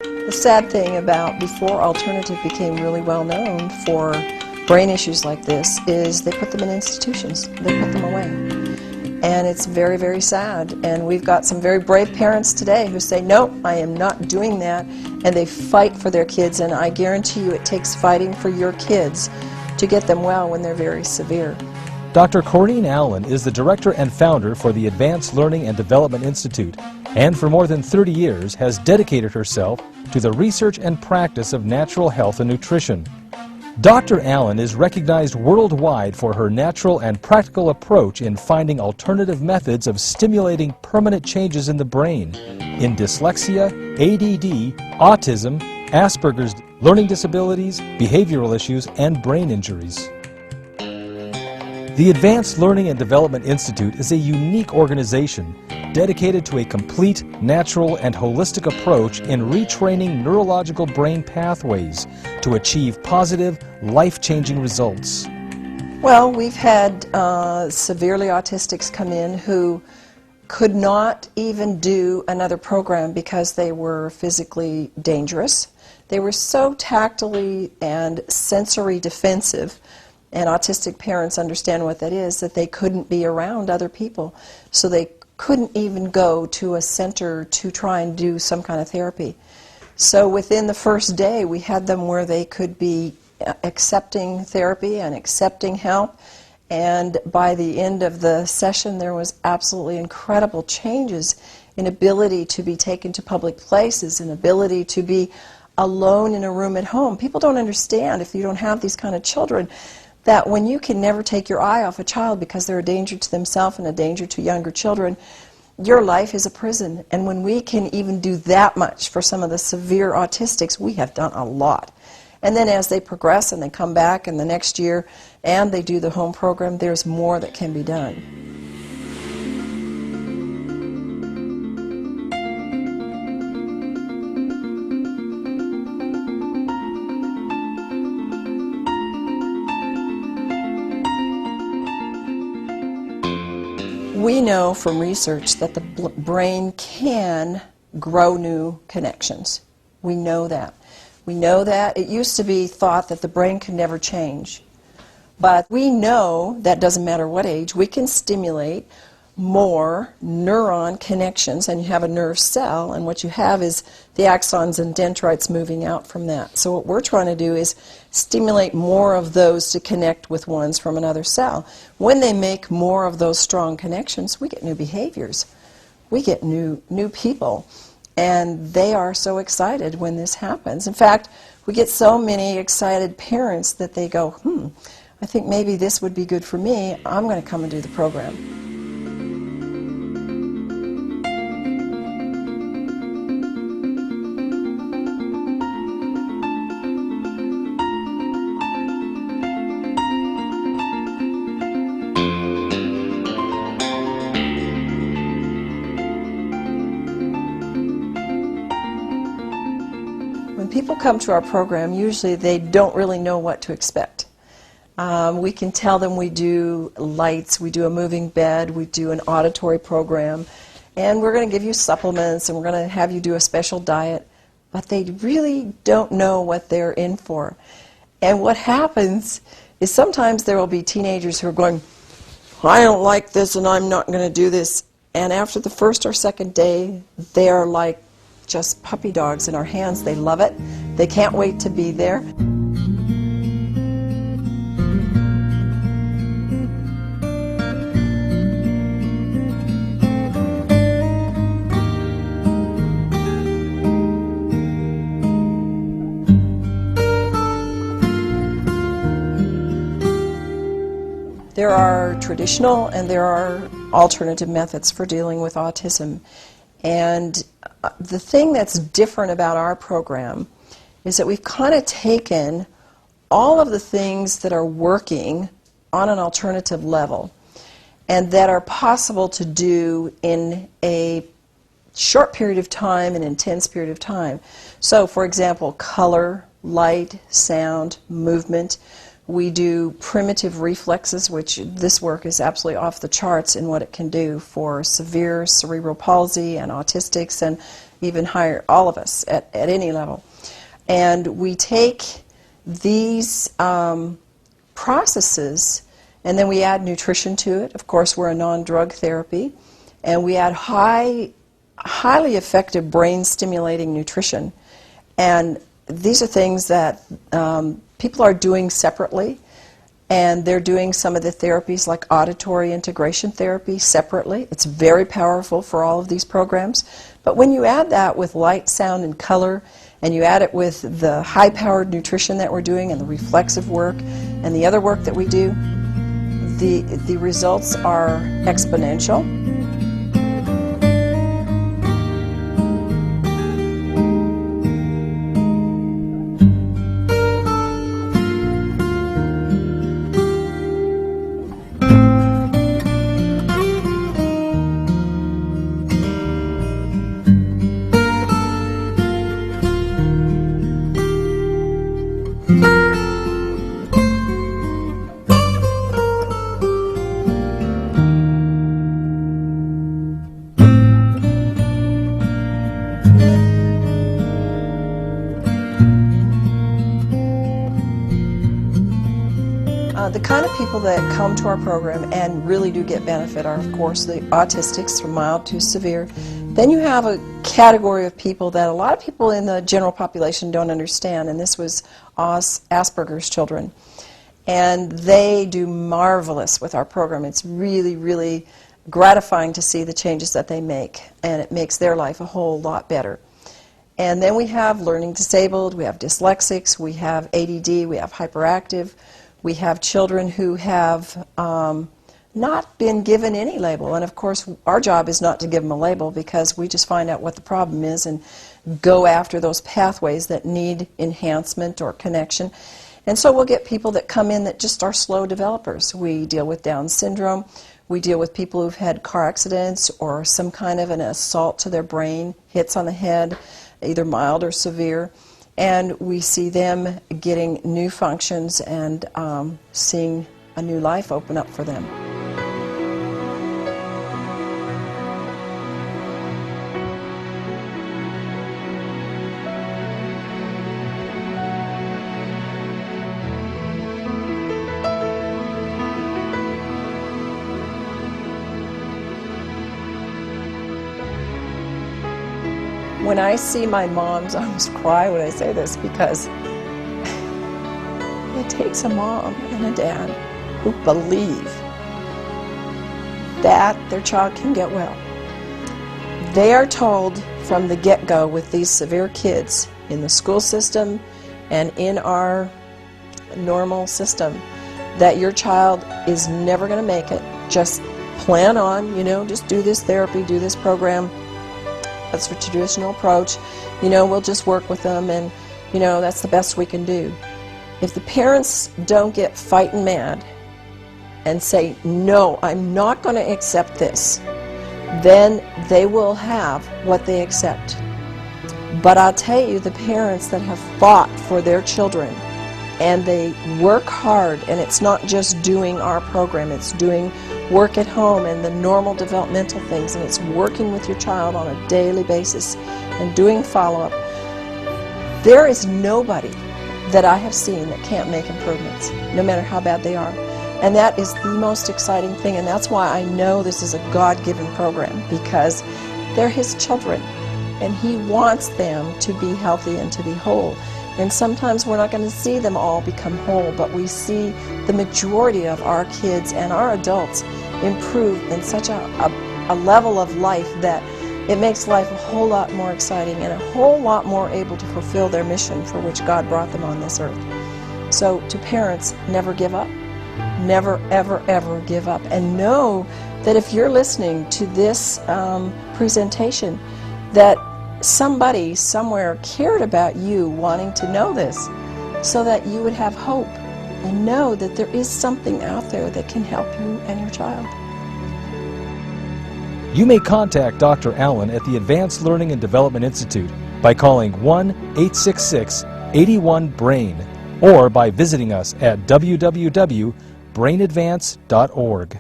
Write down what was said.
The sad thing about before alternative became really well known for brain issues like this is they put them in institutions. They put them away. And it's very, very sad. And we've got some very brave parents today who say, no, I am not doing that. And they fight for their kids. And I guarantee you it takes fighting for your kids to get them well when they're very severe. Dr. Corinne Allen is the director and founder for the Advanced Learning and Development Institute, and for more than 30 years has dedicated herself to the research and practice of natural health and nutrition. Dr. Allen is recognized worldwide for her natural and practical approach in finding alternative methods of stimulating permanent changes in the brain in dyslexia, ADD, autism, Aspergers, learning disabilities, behavioral issues, and brain injuries. The Advanced Learning and Development Institute is a unique organization dedicated to a complete, natural, and holistic approach in retraining neurological brain pathways to achieve positive, life-changing results. Well, we've had severely autistics come in who could not even do another program because they were physically dangerous. They were so tactily and sensory defensive, and autistic parents understand what that is, that they couldn't be around other people. So they couldn't even go to a center to try and do some kind of therapy. So within the first day, we had them where they could be accepting therapy and accepting help. And by the end of the session, there was absolutely incredible changes in ability to be taken to public places, and ability to be alone in a room at home. People don't understand, if you don't have these kind of children, that when you can never take your eye off a child because they're a danger to themselves and a danger to younger children, your life is a prison. And when we can even do that much for some of the severe autistics, we have done a lot. And then as they progress and they come back in the next year and they do the home program, there's more that can be done. We know from research that the brain can grow new connections. We know that. We know that. It used to be thought that the brain can never change. But we know that doesn't matter what age, we can stimulate more neuron connections, and you have a nerve cell, and what you have is the axons and dendrites moving out from that. So what we're trying to do is stimulate more of those to connect with ones from another cell. When they make more of those strong connections, we get new behaviors. We get new people, and they are so excited when this happens. In fact, we get so many excited parents that they go, I think maybe this would be good for me. I'm going to come and do the program. When people come to our program, usually they don't really know what to expect. We can tell them we do lights, we do a moving bed, we do an auditory program, and we're going to give you supplements, and we're going to have you do a special diet, but they really don't know what they're in for. And what happens is sometimes there will be teenagers who are going, I don't like this and I'm not going to do this, and after the first or second day, they are like just puppy dogs in our hands. They love it. They can't wait to be there. There are traditional and there are alternative methods for dealing with autism. And the thing that's different about our program is that we've kind of taken all of the things that are working on an alternative level and that are possible to do in a short period of time, an intense period of time. So, for example, color, light, sound, movement. We do primitive reflexes, which this work is absolutely off the charts in what it can do for severe cerebral palsy and autistics and even higher, all of us at any level. And we take these processes and then we add nutrition to it. Of course, we're a non-drug therapy. And we add highly effective brain-stimulating nutrition. And these are things that people are doing separately. And they're doing some of the therapies like auditory integration therapy separately. It's very powerful for all of these programs. But when you add that with light, sound, and color, and you add it with the high-powered nutrition that we're doing and the reflexive work and the other work that we do, the results are exponential. The kind of people that come to our program and really do get benefit are, of course, the autistics from mild to severe. Then you have a category of people that a lot of people in the general population don't understand, and this was Asperger's children. And they do marvelous with our program. It's really, really gratifying to see the changes that they make, and it makes their life a whole lot better. And then we have learning disabled, we have dyslexics, we have ADD, we have hyperactive. We have children who have not been given any label. And of course, our job is not to give them a label because we just find out what the problem is and go after those pathways that need enhancement or connection. And so we'll get people that come in that just are slow developers. We deal with Down syndrome. We deal with people who've had car accidents or some kind of an assault to their brain, hits on the head, either mild or severe. And we see them getting new functions and seeing a new life open up for them. When I see my moms, I almost cry when I say this because it takes a mom and a dad who believe that their child can get well. They are told from the get-go with these severe kids in the school system and in our normal system that your child is never going to make it. Just plan on, just do this therapy, do this program. That's the traditional approach. We'll just work with them and, that's the best we can do. If the parents don't get fighting mad and say, no, I'm not going to accept this, then they will have what they accept. But I'll tell you, the parents that have fought for their children and they work hard, and it's not just doing our program, it's doing work at home and the normal developmental things, and it's working with your child on a daily basis and doing follow-up. There is nobody that I have seen that can't make improvements, no matter how bad they are. And that is the most exciting thing, and that's why I know this is a God-given program, because they're His children, and He wants them to be healthy and to be whole. And sometimes we're not going to see them all become whole, but we see the majority of our kids and our adults improve in such a level of life that it makes life a whole lot more exciting and a whole lot more able to fulfill their mission for which God brought them on this earth. So to parents, never give up. Never, ever, ever give up. And know that if you're listening to this presentation, that somebody somewhere cared about you wanting to know this so that you would have hope and know that there is something out there that can help you and your child. You may contact Dr. Allen at the Advanced Learning and Development Institute by calling 1-866-81-BRAIN or by visiting us at www.brainadvance.org.